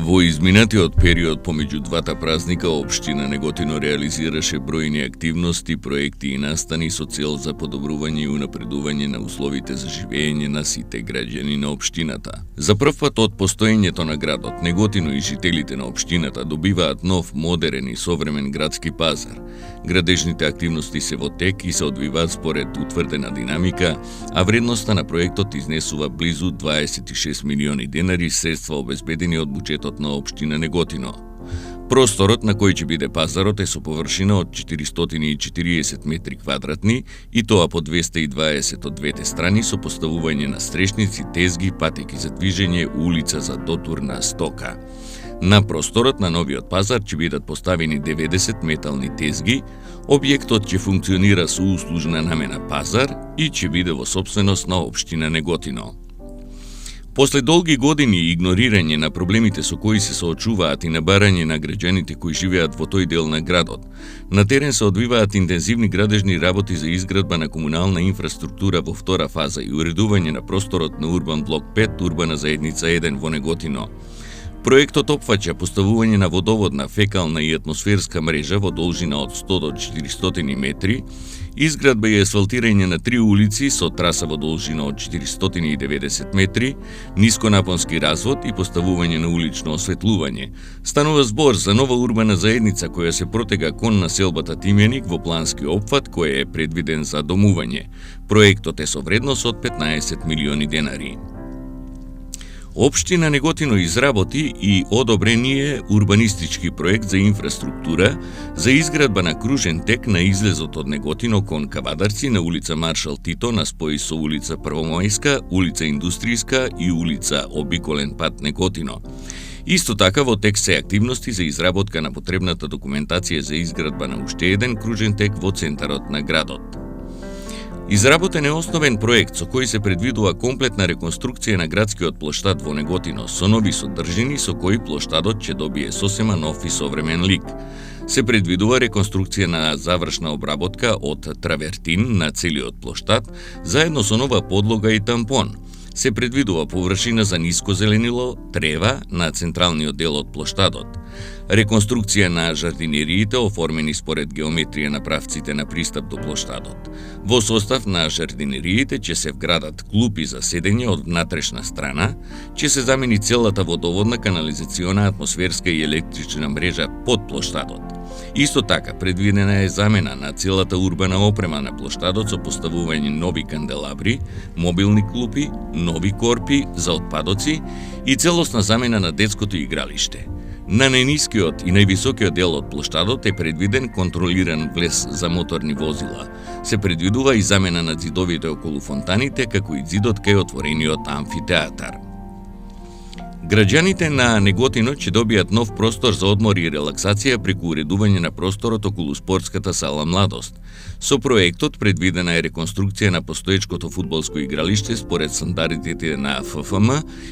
Во изминатиот период помеѓу двата празника, општина Неготино реализираше бројни активности, проекти и настани со цел за подобрување и унапредување на условите за живење на сите граѓани на општината. За прв пат од постоењето на градот, Неготино и жителите на општината добиваат нов, модерен и современ градски пазар. Градежните активности се во тек и се одвиваат според утврдена динамика, а вредноста на проектот изнесува близу 26 милиони денари средства обезбедени од буџетот на општина Неготино. Просторот на кој ќе биде пазарот е со површина од 440 метри квадратни и тоа по 220 од двете страни со поставување на стрешници, тезги, патеки за движење, улица за дотурна стока. На просторот на новиот пазар ќе бидат поставени 90 метални тезги, објектот ќе функционира со услужна намена пазар и ќе биде во сопственост на општина Неготино. После долги години игнорирање на проблемите со кои се соочуваат и на барање на граѓаните кои живеат во тој дел на градот, на терен се одвиваат интензивни градежни работи за изградба на комунална инфраструктура во втора фаза и уредување на просторот на Урбан блок 5, Урбана заедница 1 во Неготино. Проектот опфаќа поставување на водоводна, фекална и атмосферска мрежа во должина од 100 до 400 метри, изградба и асфалтирање на 3 улици со траса во должина од 490 метри, нисконапонски развод и поставување на улично осветлување. Станува збор за нова урбана заедница која се протега кон населбата Тимјаник во плански опфат кој е предвиден за домување. Проектот е со вредност од 15 милиони денари. Општина Неготино изработи и одобрение урбанистички проект за инфраструктура за изградба на кружен тек на излезот од Неготино кон Кавадарци на улица Маршал Тито на спој со улица Првомајска, улица Индустријска и улица Обиколен пат Неготино. Исто така во тек се активности за изработка на потребната документација за изградба на уште еден кружен тек во центарот на градот. Изработен е основен проект со кој се предвидува комплетна реконструкција на градскиот плоштад во Неготино со нови содржини со кои плоштадот ќе добие сосема нов и современ лик. Се предвидува реконструкција на завршна обработка од травертин на целиот плоштад, заедно со нова подлога и тампон. Се предвидува површина за ниско зеленило, трева на централниот дел од плоштадот. Реконструкција на жардинериите оформени според геометрија на правците на пристап до плоштадот. Во состав на жардинериите ќе се вградат клупи за седење од внатрешна страна, ќе се замени целата водоводна, канализациона, атмосферска и електрична мрежа под плоштадот. Исто така, предвидена е замена на целата урбана опрема на плоштадот со поставување нови канделабри, мобилни клупи, нови корпи за отпадоци и целосна замена на детското игралиште. На најнискиот и највисокиот дел од плоштадот е предвиден контролиран влез за моторни возила. Се предвидува и замена на ѕидовите околу фонтаните, како и ѕидот кај отворениот амфитеатар. Граѓаните на Неготино ќе добијат нов простор за одмор и релаксација преку уредување на просторот околу спортската сала Младост. Со проектот предвидена е реконструкција на постоечкото фудбалско игралиште според стандардите на ФФМ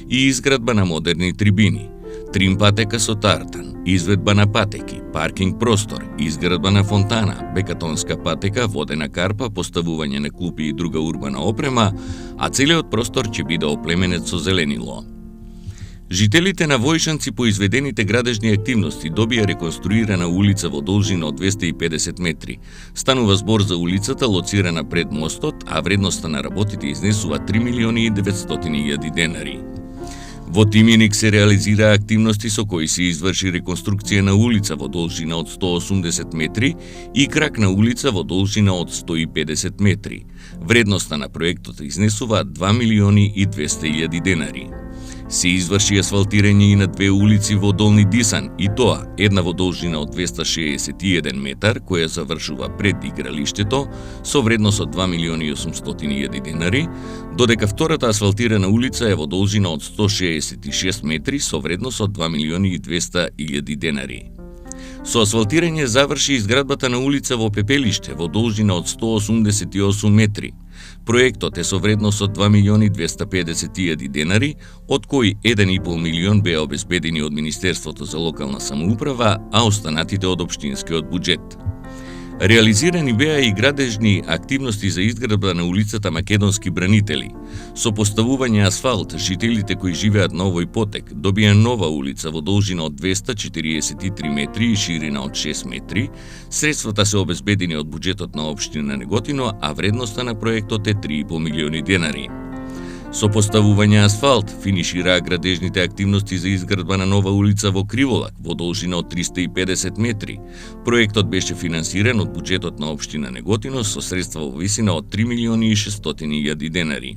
и изградба на модерни трибини. Трим патека со тартан, изведба на патеки, паркинг простор, изградба на фонтана, бекатонска патека, водена карпа, поставување на клупи и друга урбана опрема, а целиот простор ќе биде оплеменет со зеленило. Жителите на Војшанци по изведените градежни активности добија реконструирана улица во должина од 250 метри. Станува збор за улицата лоцирана пред мостот, а вредноста на работите изнесува 3 милиони и 900 илјади денари. Во Тимјаник се реализира активности со кои се изврши реконструкција на улица во должина од 180 метри и крак на улица во должина од 150 метри. Вредноста на проектот изнесува 2 милиони и 200 илјади денари. Се изврши асфалтирање и на 2 улици во Долни Дисан, и тоа една во должина од 261 метар, која завршува пред игралиштето, со вредност од 2 милиони и 800 илјади денари, додека втората асфалтирана улица е во должина од 166 метри, со вредност од 2 милиони и 200 илјади денари. Со асфалтирање заврши изградбата на улица во Пепелиште во должина од 188 метри. Проектот е со вредност од 2 милиони 250 илјади денари, од кои 1,5 милион беа обезбедени од Министерството за локална самоуправа, а останатите од општинскиот буџет. Реализирани беа и градежни активности за изградба на улицата Македонски бранители. Со поставување асфалт, жителите кои живеат на овој потек добија нова улица во должина од 243 метри и ширина од 6 метри. Средствата се обезбедени од буџетот на општина Неготино, а вредноста на проектот е 3,5 милиони денари. Со поставување асфалт финишираа градежните активности за изградба на нова улица во Криволак во должина од 350 метри. Проектот беше финансиран од буџетот на општина Неготино со средства во висина од 3 милиони и 600 илјади денари.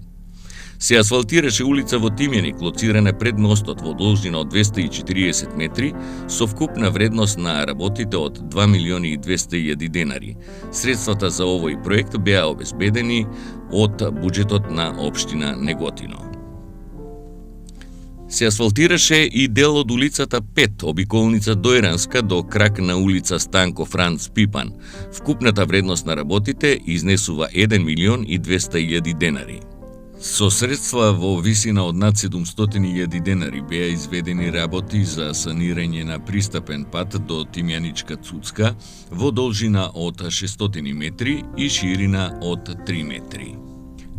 Се асфалтираше улица во Тимјаник, лоцирана пред мостот во должина од 240 метри, со вкупна вредност на работите од 2 милиони и 200 илјади денари. Средствата за овој проект беа обезбедени од буџетот на општина Неготино. Се асфалтираше и дел од улицата 5, обиколница Дојранска до крак на улица Станко Франц Пипан. Вкупната вредност на работите изнесува 1 милион и 200 илјади денари. Со средства во висина од над 700.000 денари беа изведени работи за санирање на пристапен пат до Тимјаничка Цуцка во должина од 600 метри и ширина од 3 метри.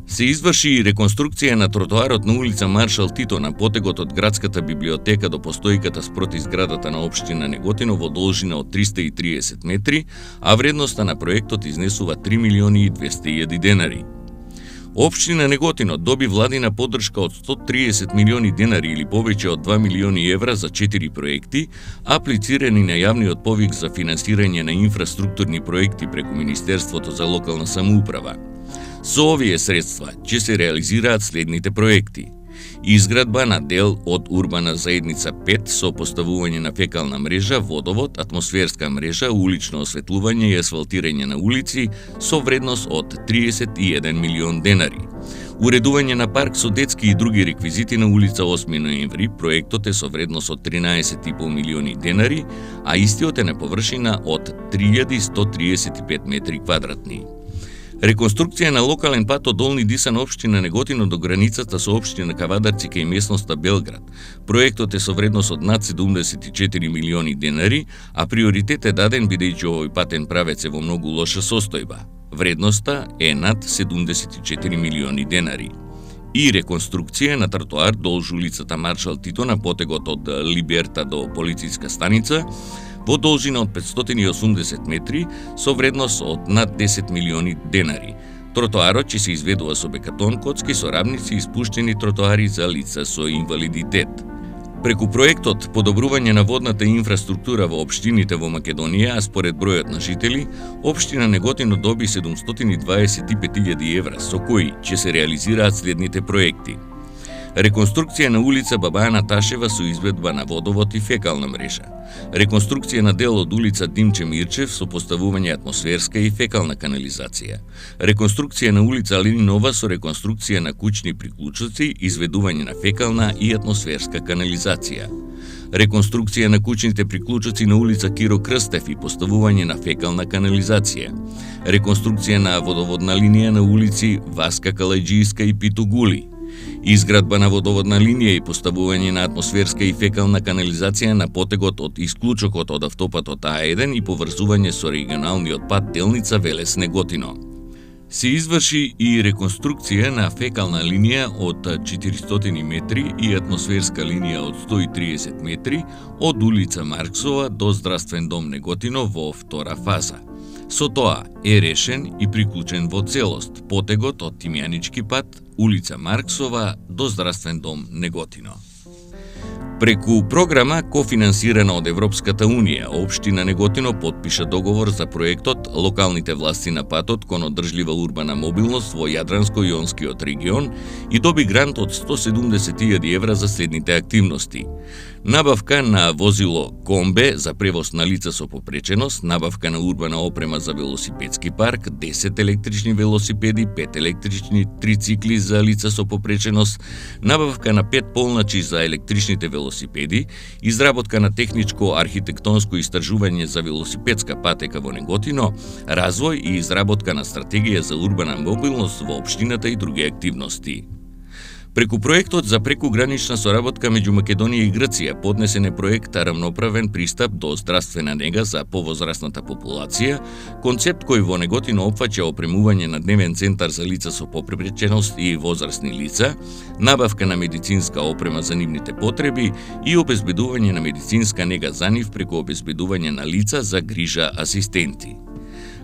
Се изврши и реконструкција на тротоарот на улица Маршал Тито на потегот од градската библиотека до постојката спроти зградата на општина Неготино во должина од 330 метри, а вредноста на проектот изнесува 3 милиони и 200 илјади денари. Општина Неготино доби владина поддршка од 130 милиони денари или повеќе од 2 милиони евра за 4 проекти, аплицирани на јавниот повик за финансирање на инфраструктурни проекти преку Министерството за локална самоуправа. Со овие средства ќе се реализираат следните проекти: изградба на дел од урбана заедница 5 со поставување на фекална мрежа, водовод, атмосферска мрежа, улично осветлување и асфалтирање на улици со вредност од 31 милион денари. Уредување на парк со детски и други реквизити на улица 8 ноември, проектот е со вредност од 13,5 милиони денари, а истиот е на површина од 3135 метри квадратни. Реконструкција на локален пат од Долни Дисан општина Неготино до границата со општина Кавадарци кај местноста Белград. Проектот е со вредност од над 74 милиони денари, а приоритет е даден бидејќи овој патен правец е во многу лоша состојба. Вредноста е над 74 милиони денари. И реконструкција на тротоар долж улицата Маршал Тито на потегот од Либерта до полициска станица во должина од 580 метри со вредност од над 10 милиони денари. Тротоарот ќе се изведува со бекатон, коцки, сорамници и спуштени тротоари за лица со инвалидитет. Преку проектот подобрување на водната инфраструктура во општините во Македонија, а според бројот на жители, општина Неготино доби 725.000 евра, со кои ќе се реализираат следните проекти: реконструкција на улица Баба Наташева со изведба на водовод и фекална мрежа, реконструкција на дел од улица Димче Мирчев со поставување атмосферска и фекална канализација, реконструкција на улица Ленинова со реконструкција на куќни приклучоци, изведување на фекална и атмосферска канализација, реконструкција на куќните приклучоци на улица Киро Крстев и поставување на фекална канализација, реконструкција на водоводна линија на улици Васка Калајџијска и Питугули, изградба на водоводна линија и поставување на атмосферска и фекална канализација на потегот од исклучокот од автопатот А1 и поврзување со регионалниот пат Делница Велес Неготино. Се изврши и реконструкција на фекална линија од 400 метри и атмосферска линија од 130 метри од улица Марксова до Здравствен дом Неготино во втора фаза. Со тоа е решен и приклучен во целост потегот од Тимјанички пат, улица Марксова до Здравствен дом Неготино. Преку програма кофинансирана од Европската Унија, општина Неготино потпиша договор за проектот локалните власти на патот кон одржлива урбана мобилност во Јадранско-Јонскиот регион и доби грант од 170.000 евра за следните активности: набавка на возило комбе за превоз на лица со попреченост, набавка на урбана опрема за велосипедски парк, 10 електрични велосипеди, 5 електрични трицикли за лица со попреченост, набавка на 5 полначи за електричните велосипеди, изработка на техничко архитектонско истражување за велосипедска патека во Неготино, развој и изработка на стратегија за урбана мобилност во општината и други активности. Преку проектот за прекугранична соработка меѓу Македонија и Грција поднесен е проект рамноправен пристап до здравствена нега за повозрасната популација, концепт кој во Неготино опфаќа опремување на дневен центар за лица со попреченост и возрастни лица, набавка на медицинска опрема за нивните потреби и обезбедување на медицинска нега за нив преку обезбедување на лица за грижа асистенти.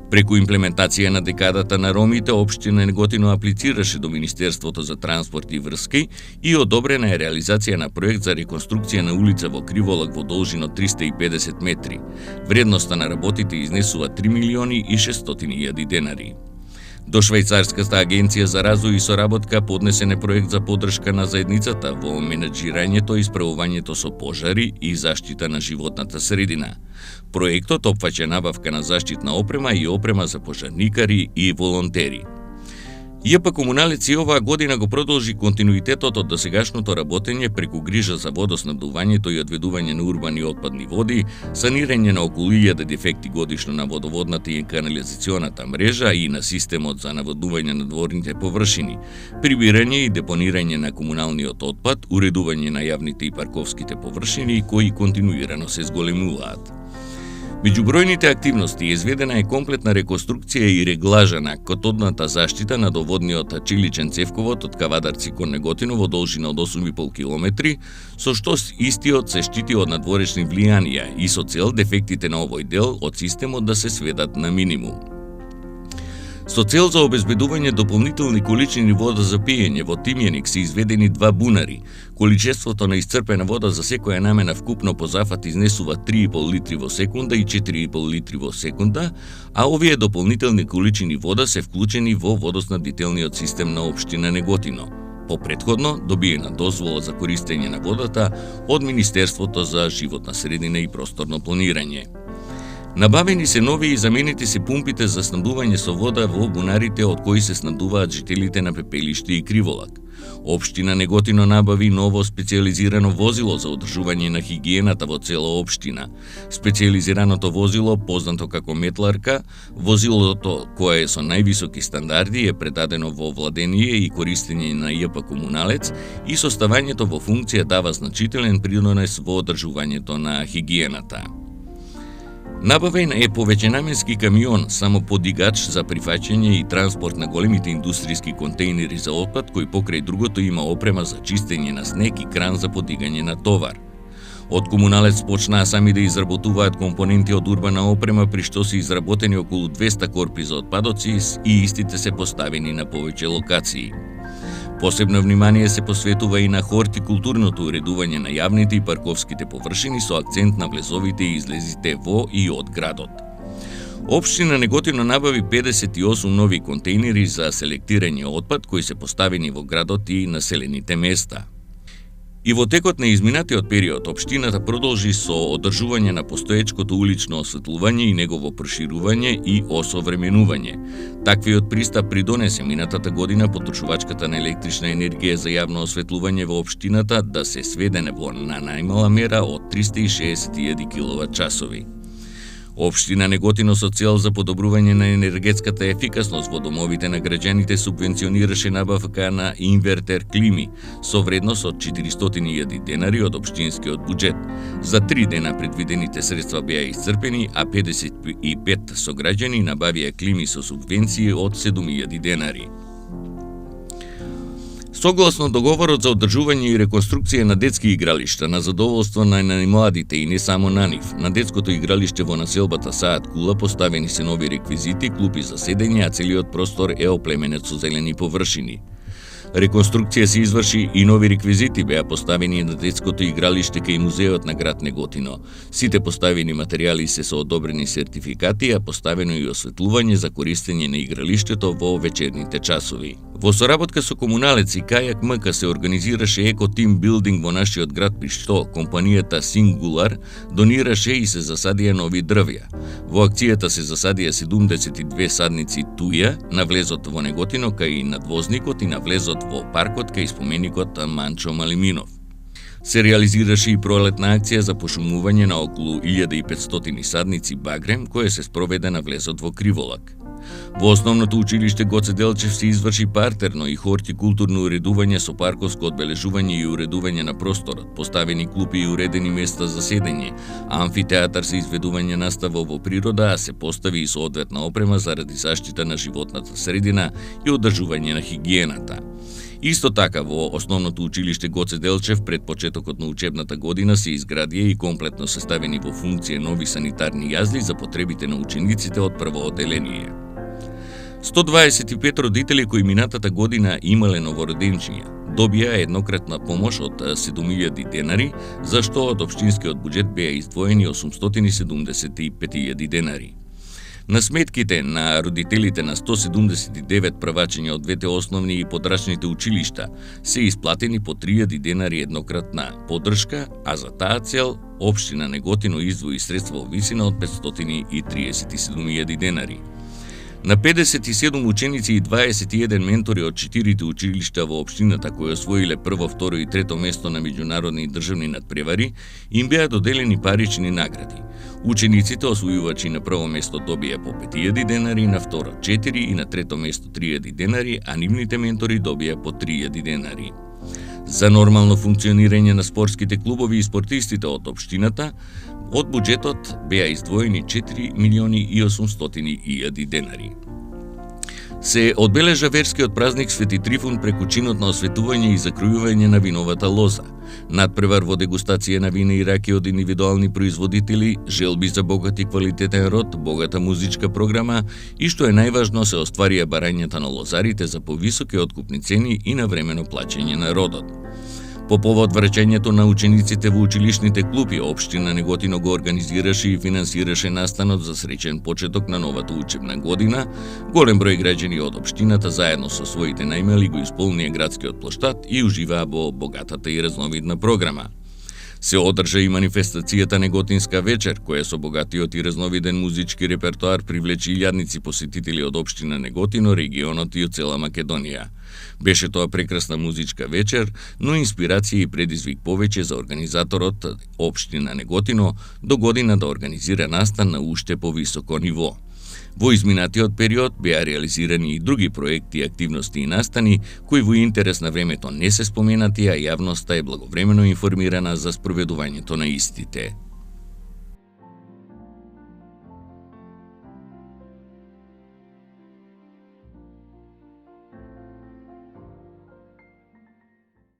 Преку имплементација на декадата на ромите, општина Неготино аплицираше до Министерството за транспорт и врски и одобрена е реализација на проект за реконструкција на улица во Криволак во должина 350 метри. Вредноста на работите изнесува 3.600.000 денари. До Швајцарската агенција за развој и соработка поднесен е проект за поддршка на заедницата во менаџирањето и справувањето со пожари и заштита на животната средина. Проектот опфаќа набавка на заштитна опрема и опрема за пожарникари и волонтери. ЈП Комуналец и оваа година го продолжи континуитетот од досегашното работење преку грижа за водоснабдувањето и одведување на урбани отпадни води, санирање на околу 1000 дефекти годишно на водоводната и канализационата мрежа и на системот за наводнување на дворните површини, прибирање и депонирање на комуналниот отпад, уредување на јавните и парковските површини кои континуирано се зголемуваат. Меѓу бројните активности изведена е комплетна реконструкција и реглажа на котодната заштита на доводниот Чиличен цевковод од Кавадарци кон Неготино во должина од 8,5 километри, со што истиот се штити од надворешни влијанија и со цел дефектите на овој дел од системот да се сведат на минимум. Со цел за обезбедување дополнителни количини вода за пиење во Тимјаник се изведени 2 бунари. Количеството на исцрпена вода за секоја намена вкупно по зафат изнесува 3,5 литри во секунда и 4,5 литри во секунда, а овие дополнителни количини вода се вклучени во водоснабдителниот систем на општина Неготино. По претходно добиена дозвола за користење на водата од Министерството за животна средина и просторно планирање. Набавени се нови и заменети се пумпите за снабдување со вода во бунарите од кои се снабдуваат жителите на Пепелиште и Криволак. Општина Неготино набави ново специјализирано возило за одржување на хигиената во цела општина. Специјализираното возило, познато како метларка, возилото кое е со највисоки стандарди е предадено во владение и користење на ЈП Комуналец и составањето во функција дава значителен принос во одржувањето на хигиената. Набавен е повеќенаменски камион, самоподигач за прифаќање и транспорт на големите индустријски контејнери за отпад, кој покрај другото има опрема за чистење на снег и кран за подигање на товар. Од Комуналец почнаа сами да изработуваат компоненти од урбана опрема, при што се изработени околу 200 корпи за отпадоци и истите се поставени на повеќе локации. Посебно внимание се посветува и на хортикултурното уредување на јавните и парковските површини со акцент на влезовите и излезите во и од градот. Општина Неготино набави 58 нови контејнери за селектирање отпад кои се поставени во градот и населените места. И во текот на изминатиот период, општината продолжи со одржување на постоечкото улично осветлување и негово проширување и осовременување. Таквиот пристап придонесе минатата година потрошувачката на електрична енергија за јавно осветлување во општината да се сведене на најмала мера од 360.000 киловат-часови. Општина Неготино со цел за подобрување на енергетската ефикасност во домовите на граѓаните субвенционираше набавка на инвертер клими со вредност од 400.000 денари од општинскиот буџет. За 3 дена предвидените средства беа исцрпени, а 55 сограѓани набавија клими со субвенции од 7.000 денари. Согласно договорот за одржување и реконструкција на детски игралишта на задоволство на најмладите и не само на нив, на детското игралиште во населбата Саат Кула поставени се нови реквизити, клупи за седење, а целиот простор е оплеменет со зелени површини. Реконструкција се изврши и нови реквизити беа поставени на детското игралиште кај музеот на град Неготино. Сите поставени материјали се со одобрени сертификати, а поставено и осветлување за користење на игралиштето во вечерните часови. Во соработка со Комуналец и Кајак МК се организираше еко тим билдинг во нашиот град, при што компанијата Сингулар донираше и се засадија нови дрвја. Во акцијата се засадија 72 садници туја на влезот во Неготино кај надвозникот и на влезот во паркот кај споменикот Манчо Малиминов. Се реализираше и пролетна акција за пошумување на околу 1500 садници багрем, која се спроведе на влезот во Криволак. Во основното училиште Гоце Делчев се изврши партерно и хортикултурно уредување со парковско одбележување и уредување на просторот, поставени клупи и уредени места за седење, амфитеатар за изведување настава во природа, а се постави и соодветна опрема заради заштита на животната средина и одржување на хигиената. Исто така, во основното училиште Гоце Делчев пред почетокот на учебната година се изградија и комплетно составени во функција нови санитарни јазли за потребите на учениците од прво оделение. 125 родители кои минатата година имале новороденчиња добија еднократна помош од 7.000 денари, за што од општинскиот буџет беа издвоени 875.000 денари. На сметките на родителите на 179 правачиња од двете основни и подрачните училишта се исплатени по 3.000 денари еднократна поддршка, а за таа цел општина Неготино издвои средства во висина од 537.000 денари. На 57 ученици и 21 ментори од 4 училишта во општината кои освоиле прво, второ и трето место на меѓународни и државни надпревари, им беа доделени парични награди. Учениците освојувачи на прво место добија по 5.000 денари, на второ 4 и на трето место 3.000 денари, а нивните ментори добија по 3.000 денари. За нормално функционирање на спортските клубови и спортистите од општината, од буџетот беа издвоени 4.800.000 денари. Се одбележа верскиот празник Свети Трифун преку чинот на осветување и закројување на виновата лоза, надпревар во дегустација на вина и раки од индивидуални производители, желби за богат и квалитетен род, богата музичка програма и што е најважно се остварија барањата на лозарите за повисоки откупни цени и навремено плаќање на родот. По повод врачењето на учениците во училишните клуби, општина Неготино го организираше и финансираше настанот за среќен почеток на новата учебна година. Голем број граѓани од општината заедно со своите најмали го исполнија градскиот плоштад и уживаа во богатата и разновидна програма. Се одржа и манифестацијата Неготинска вечер, која со богатиот и разновиден музички репертоар привлече илјадници посетители од општина Неготино, регионот и од цела Македонија. Беше тоа прекрасна музичка вечер, но инспирација и предизвик повеќе за организаторот општина Неготино до година да организира настан на уште повисоко ниво. Во изминатиот период беа реализирани и други проекти, активности и настани кои во интерес на времето не се споменати, а јавноста е благовремено информирана за спроведувањето на истите.